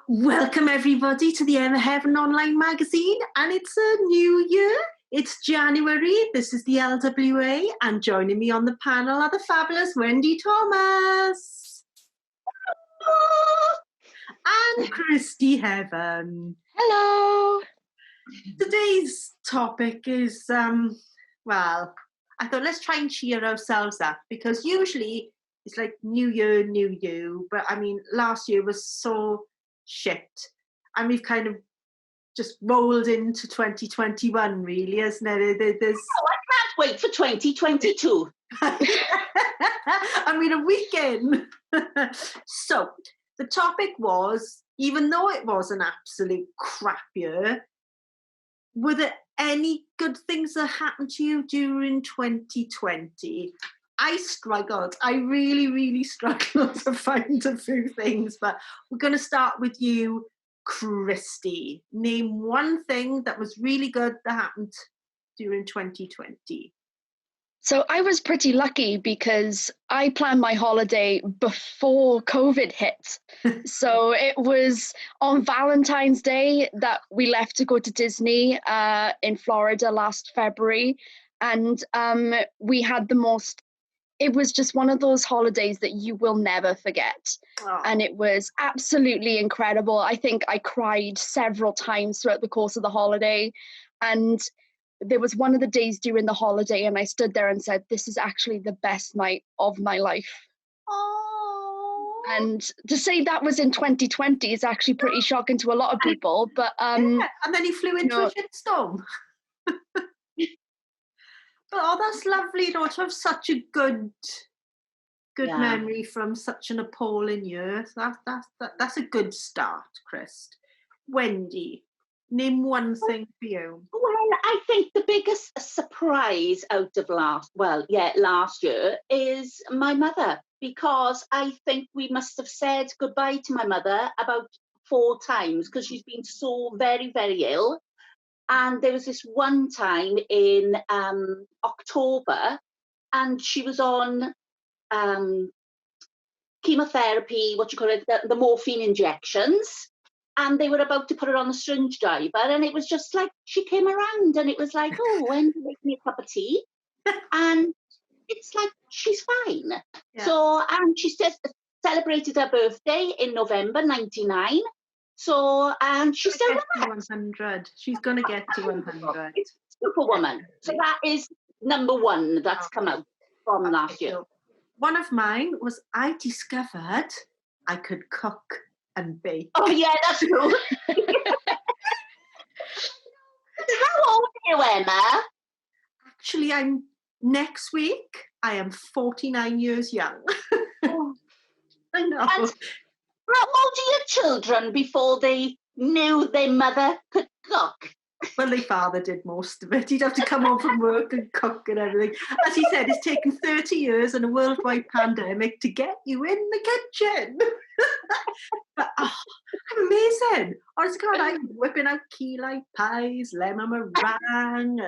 Welcome everybody to the Emma Heaven Online magazine, and it's a new year. It's January. This is the LWA, and joining me on the panel are the fabulous Wendy Thomas and Christy Heaven. Hello. Today's topic is, well, I thought let's try and cheer ourselves up, because usually it's like new year, new you. But I mean, last year was so shit, and we've kind of just rolled into 2021, really, isn't it? There's I can't wait for 2022. I mean, a weekend. So the topic was, even though it was an absolute crap year, were there any good things that happened to you during 2020? I struggled. I really struggled to find a few things, but we're going to start with you, Christy. Name one thing that was really good that happened during 2020. So I was pretty lucky because I planned my holiday before COVID hit. So it was on Valentines Day that we left to go to Disney in Florida last February. And we had the most, it was just one of those holidays that you will never forget. Oh. And it was absolutely incredible. I think I cried several times throughout the course of the holiday. And there was one of the days during the holiday, and I stood there and said, this is actually the best night of my life. Oh. And to say that was in 2020 is actually pretty shocking to a lot of people. But yeah. And then you flew into a shitstorm. But that's lovely, though, to have such a good memory from such an appalling year. So that's a good start, Chris. Wendy, name one thing for you. Well, I think the biggest surprise out of last year is my mother, because I think we must have said goodbye to my mother about 4 times, because she's been so very ill. And there was this one time in October, and she was on chemotherapy, the morphine injections, and they were about to put her on the syringe driver, and it was just like she came around, and it was like, oh, when do you make me a cup of tea? And it's like, she's fine. Yeah. So, and she celebrated her birthday in November '99. So, and she's still with us. 100. She's going to get to 100. It's Superwoman. So that is number one that's come out from last year. So one of mine was I discovered I could cook and bake. Oh, yeah, that's true. How old are you, Emma? Actually, next week, I am 49 years young. I know. And how old are your children before they knew their mother could cook? Well, their father did most of it. He'd have to come home from work and cook and everything. As he said, it's taken 30 years and a worldwide pandemic to get you in the kitchen. But, I'm amazing. Honest to God, I'm whipping out key lime pies, lemon meringue, and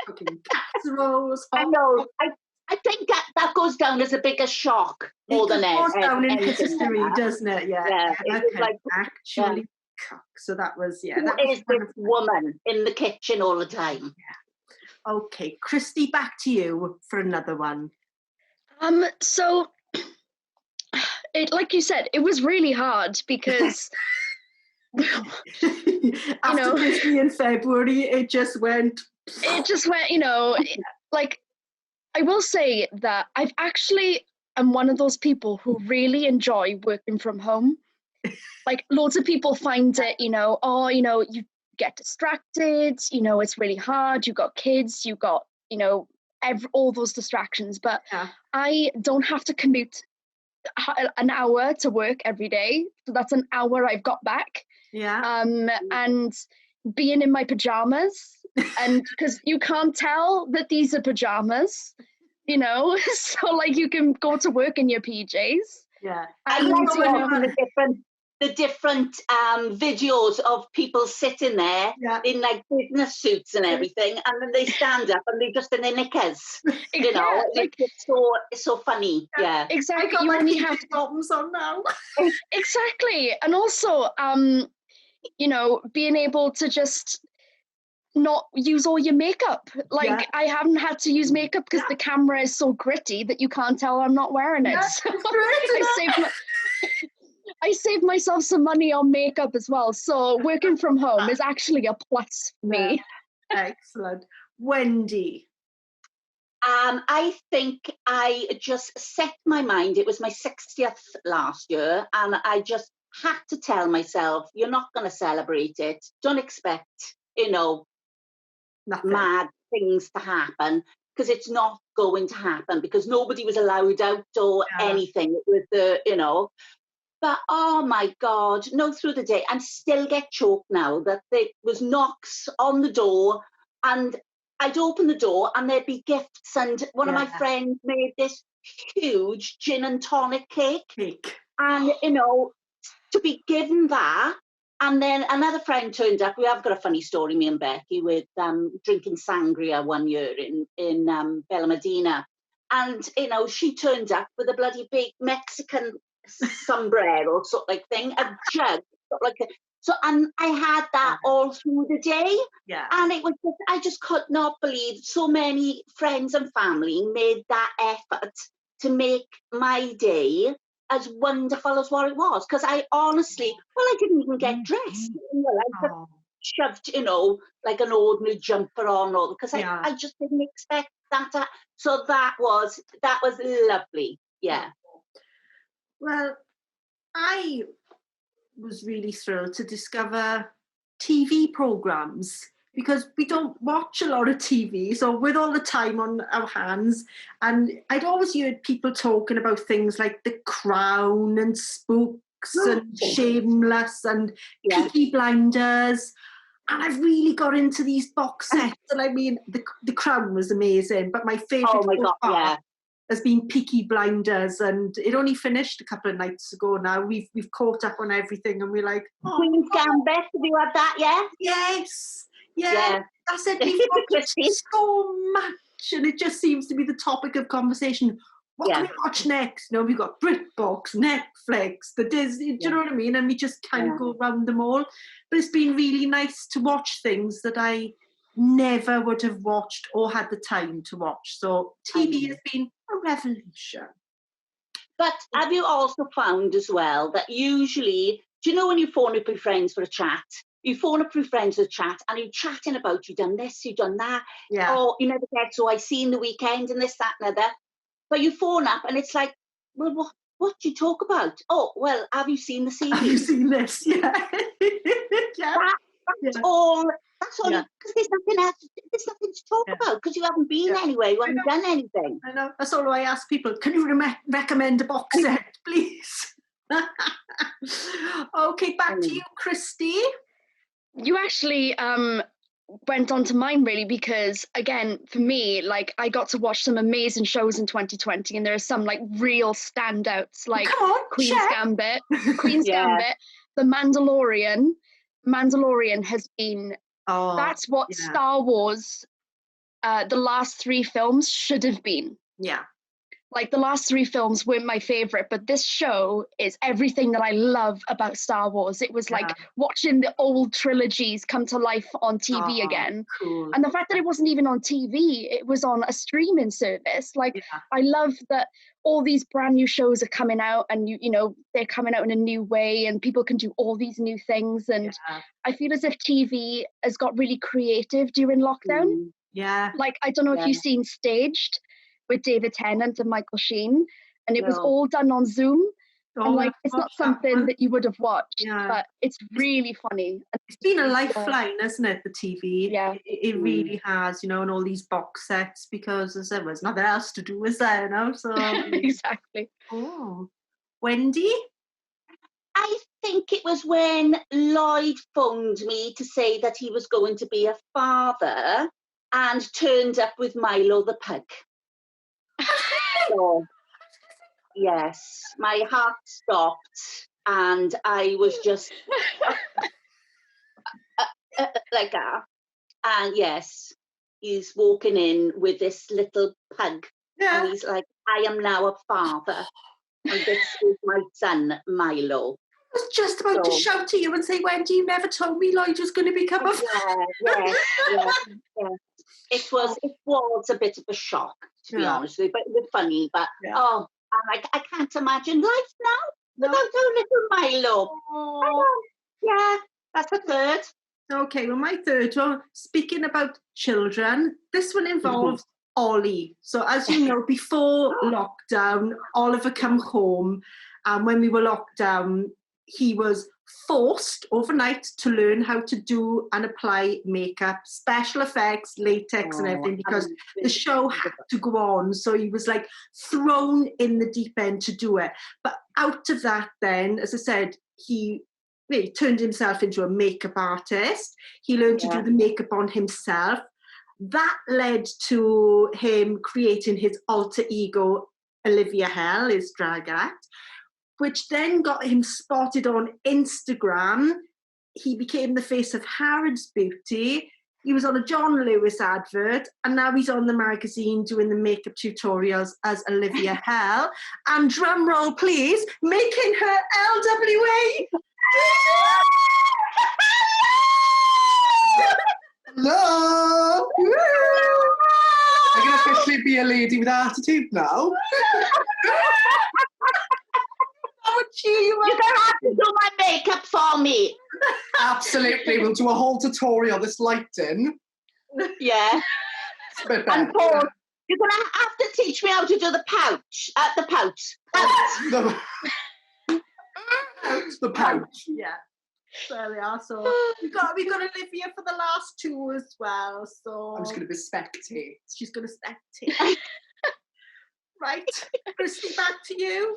cooking casseroles. I know. I think that goes down as a bigger shock more than anything. It goes down in history, doesn't it? Yeah. Yeah, I can actually cook. So that was, Who is this woman in the kitchen all the time? Yeah. Okay, Christy, back to you for another one. So, like you said, it was really hard because... After Disney in February, it just went, like, I will say that I've actually am one of those people who really enjoy working from home. Like, loads of people find it, you get distracted, it's really hard, you got kids, you got, all those distractions, but I don't have to commute an hour to work every day. So that's an hour I've got back. Yeah. And being in my pajamas, and because you can't tell that these are pajamas, so like you can go to work in your PJs. Yeah. I like the the different videos of people sitting there in like business suits and everything, and then they stand up and they're just in their knickers. You know, like, it's so funny. Yeah, exactly. I got You my only PJ have bottoms on now. exactly, and also, you know, being able to just not use all your makeup. Like I haven't had to use makeup because the camera is so gritty that you can't tell I'm not wearing it. So I saved myself some money on makeup as well. So working from home is actually a plus for me. Excellent. Wendy. I think I just set my mind. It was my 60th last year, and I just had to tell myself, you're not going to celebrate it. Don't expect, you know, mad things to happen, because it's not going to happen, because nobody was allowed out or anything. It was the, you know, but oh my God, no, through the day, and still get choked now that there was knocks on the door, and I'd open the door and there'd be gifts, and one of my friends made this huge gin and tonic cake. And, you know, to be given that, and then another friend turned up. We have got a funny story, me and Becky, with drinking sangria one year in Bella Medina. And, you know, she turned up with a bloody big Mexican sombrero sort of like thing, a jug, sort of like so, and I had that all through the day. And it was just, I just could not believe so many friends and family made that effort to make my day as wonderful as what it was. Because I honestly, well, I didn't even get dressed. Well, I just shoved, you know, like an ordinary jumper on, or because I just didn't expect that. So that was lovely. Yeah. Well, I was really thrilled to discover TV programs, because we don't watch a lot of TV, so with all the time on our hands, and I'd always heard people talking about things like The Crown and Spooks and Shameless and Peaky Blinders, and I've really got into these box sets. And I mean, The Crown was amazing, but my favourite has been Peaky Blinders, and it only finished a couple of nights ago now. We've caught up on everything, and we're like, Queen's Gambit, have you had that yet? Yes. I said we've watched so much, and it just seems to be the topic of conversation. What can we watch next? You know, we've got BritBox, Netflix, the Disney, do you know what I mean? And we just kind of go around them all. But it's been really nice to watch things that I never would have watched or had the time to watch. So TV has been a revolution. But have you also found as well that usually, do you know when you phone up your friends for a chat, you phone up your friends for a chat and you're chatting about, you've done this, you've done that, or you never get, so I seen the weekend and this, that and other. But you phone up and it's like, well, what do you talk about? Oh, well, have you seen the series? Have you seen this? That's all. That's all. Because there's nothing else. There's nothing to talk about, because you haven't been anywhere. You haven't done anything. I know. That's all I ask people. Can you recommend a box set, please? Okay, back to you, Christy. You actually went on to mine, really, because again, for me, like, I got to watch some amazing shows in 2020, and there are some like real standouts, like Queen's Gambit, Gambit, The Mandalorian has been, that's what Star Wars, the last 3 films should have been. Yeah. Like, the last 3 films weren't my favourite, but this show is everything that I love about Star Wars. It was like watching the old trilogies come to life on TV again. Cool. And the fact that it wasn't even on TV, it was on a streaming service. Like, I love that all these brand new shows are coming out, and you know, they're coming out in a new way, and people can do all these new things. And I feel as if TV has got really creative during lockdown. Like, I don't know if you've seen Staged with David Tennant and Michael Sheen, and it was all done on Zoom. And like, it's not something that you would have watched, but it's really funny. It's been a lifeline, hasn't it, the TV? Yeah. It really has, you know, and all these box sets, because as there was nothing else to do, is there, you know? So exactly. Oh. Wendy? I think it was when Lloyd phoned me to say that he was going to be a father, and turned up with Milo the pug. So, yes, my heart stopped. and I was just like that. And yes, he's walking in with this little pug, and he's like, I am now a father, and this is my son, Milo. I was just about to shout to you and say, Wendy, you never told me Lloyd was going to become a father. Yeah. It was a bit of a shock, to be honest with you, but it was funny. But I can't imagine life now without our little Milo. Yeah, that's a third. Okay, well, my third one, speaking about children, this one involves Ollie. So as you know, before lockdown, Oliver come home, and when we were locked down, he was forced overnight to learn how to do and apply makeup, special effects, latex and everything, because the show had to go on. So he was like thrown in the deep end to do it. But out of that then, as I said, he turned himself into a makeup artist. He learned to do the makeup on himself. That led to him creating his alter ego, Olivia Hell, his drag act, which then got him spotted on Instagram. He became the face of Harrods Beauty. He was on a John Lewis advert, and now he's on the magazine doing the makeup tutorials as Olivia Hell. And drum roll, please, making her LWA. Hello! I can officially be a lady with attitude now. You're going to have to do my makeup for me. Absolutely, we'll do a whole tutorial, this lighting. Yeah. And Paul, you're going to have to teach me how to do the pouch. The pouch. The pouch. Yeah. There we are. So we've got Olivia for the last two as well. So I'm just going to be spectate. She's going to spectate. Right. Christy, back to you.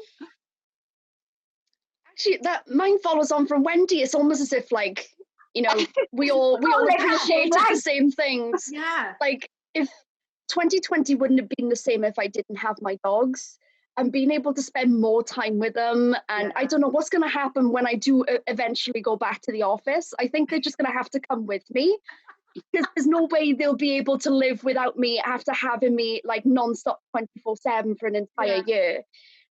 Actually, that mine follows on from Wendy. It's almost as if, like, you know, we all appreciated the same things. Yeah. Like, if 2020 wouldn't have been the same if I didn't have my dogs, and being able to spend more time with them, and I don't know what's going to happen when I do eventually go back to the office. I think they're just going to have to come with me, because there's no way they'll be able to live without me after having me like non-stop 24/7 for an entire year.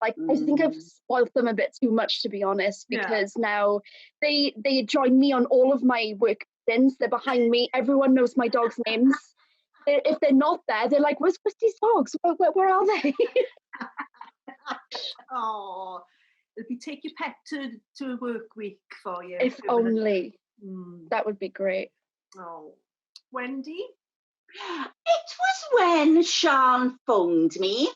Like, I think I've spoiled them a bit too much, to be honest, because now they join me on all of my work things. They're behind me. Everyone knows my dog's names. If they're not there, they're like, where's Christy's dogs? Where are they? Oh, it'll be take your pet to a work week for you. If only. That would be great. Oh, Wendy? It was when Sean phoned me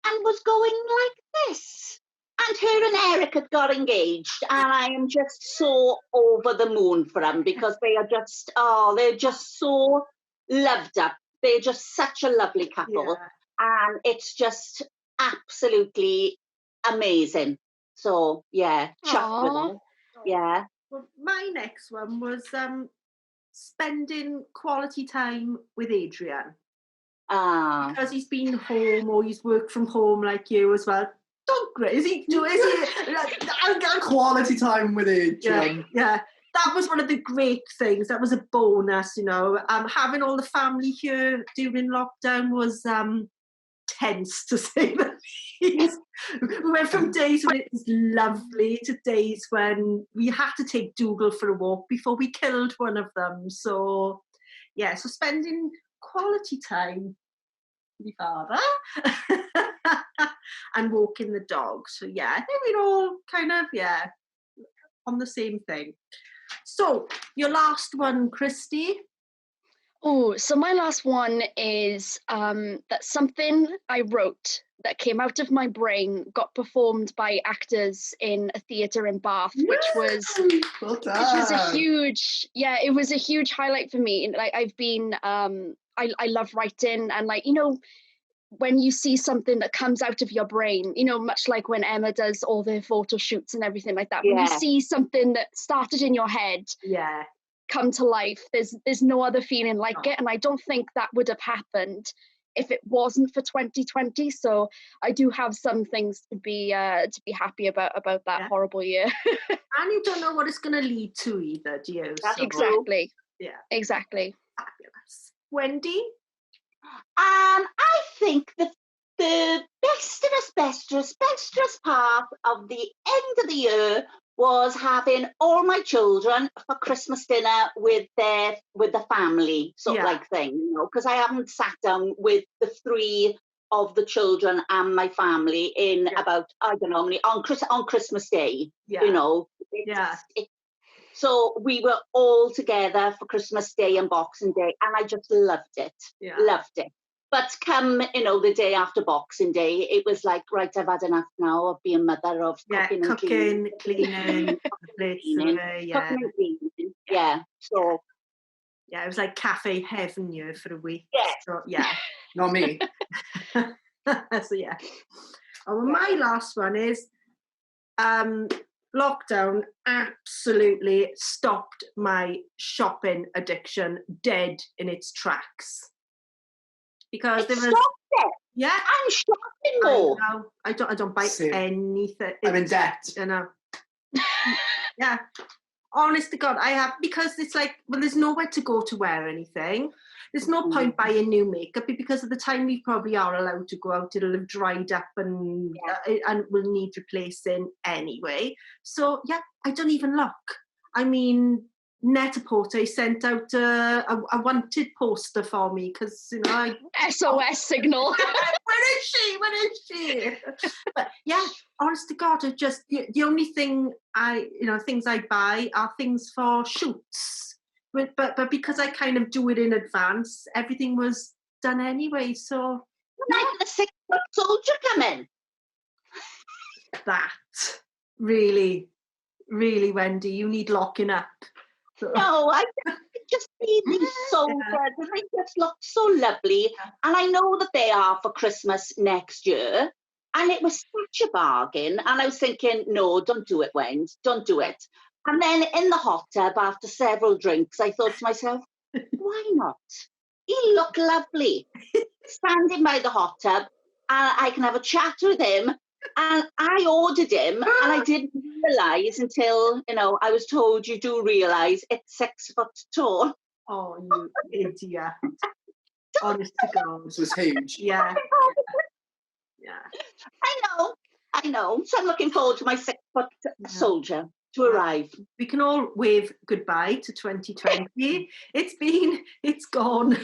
and was going like this. And her and Eric had got engaged, and I am just so over the moon for them, because they are just, they're just so loved up. They're just such a lovely couple. And it's just absolutely amazing. So, chuffed with them. Yeah. Well, my next one was spending quality time with Adrian. Because he's been home, or he's worked from home like you as well. Is he quality time with Adrian? Yeah. That was one of the great things. That was a bonus, you know. Having all the family here during lockdown was tense, to say the least. We went from days when it was lovely to days when we had to take Dougal for a walk before we killed one of them. So, so spending quality time with your father and walking the dog. So, I think we're all kind of, on the same thing. So, your last one, Christy. Oh, so my last one is that something I wrote that came out of my brain got performed by actors in a theatre in Bath, which was a huge, it was a huge highlight for me. Like, I've been, I love writing, and like, you know, when you see something that comes out of your brain, you know, much like when Emma does all their photo shoots and everything like that, when you see something that started in your head come to life, there's no other feeling like it. And I don't think that would have happened if it wasn't for 2020. So I do have some things to be happy about that horrible year. And you don't know what it's going to lead to either, do you? That's So, Exactly. yeah. Exactly. Fabulous. Wendy? I think the bestest part of the end of the year was having all my children for Christmas dinner with the family, sort of like thing, you know, because I haven't sat down with the 3 of the children and my family in about, I don't know, on Christmas Day, you know. So we were all together for Christmas Day and Boxing Day, and I just loved it. Loved it. But come, you know, the day after Boxing Day, it was like, right, I've had enough now of being mother, of cooking and cleaning, cooking and cleaning. So it was like cafe heaven year for a week. So, Not me. So my last one is lockdown absolutely stopped my shopping addiction dead in its tracks. Because there was I'm shopping more. I don't buy anything. I'm in debt. You know. Honest to God, I have, because it's like, well, there's nowhere to go to wear anything. There's no point buying new makeup because at the time we probably are allowed to go out, it'll have dried up and will need replacing anyway. So I don't even look. I mean, Net-a-Porter sent out a wanted poster for me because, you know, SOS signal. Where is she? But honest to God, it just the only thing things I buy are things for shoots. But because I kind of do it in advance, everything was done anyway. So like the 6-foot soldier come in. That really, really, Wendy, you need locking up. No, I just see these soldiers, and they just look so lovely. And I know that they are for Christmas next year. And it was such a bargain. And I was thinking, no, don't do it, Wendy, don't do it. And then in the hot tub, after several drinks, I thought to myself, why not? He looked lovely. Standing by the hot tub, and I can have a chat with him. And I ordered him, and I didn't realise until, you know, I was told you do realise it's 6 foot tall. Oh, you idiot. Honest to God. This was huge. Yeah. I know. So I'm looking forward to my 6 foot soldier to arrive. We can all wave goodbye to 2020. It's gone.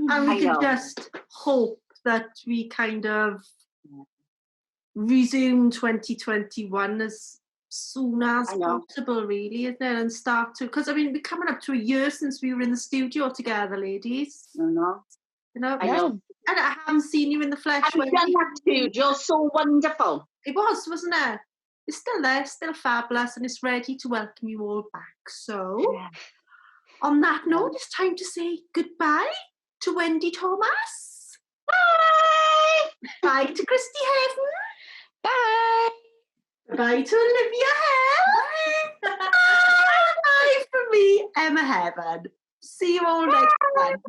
And we can just hope that we kind of resume 2021 as soon as possible, really, isn't it? And start to, because I mean, we're coming up to a year since we were in the studio together, ladies. I know. I know. And I haven't seen you in the flesh. I've done that studio, so wonderful. It was, wasn't it? It's still there, still fabulous, and it's ready to welcome you all back. So, on that note, it's time to say goodbye to Wendy Thomas. Bye! Bye to Christy Heaven. Bye! Bye to Olivia Hell. Bye from me, Emma Heaven. See you all next time.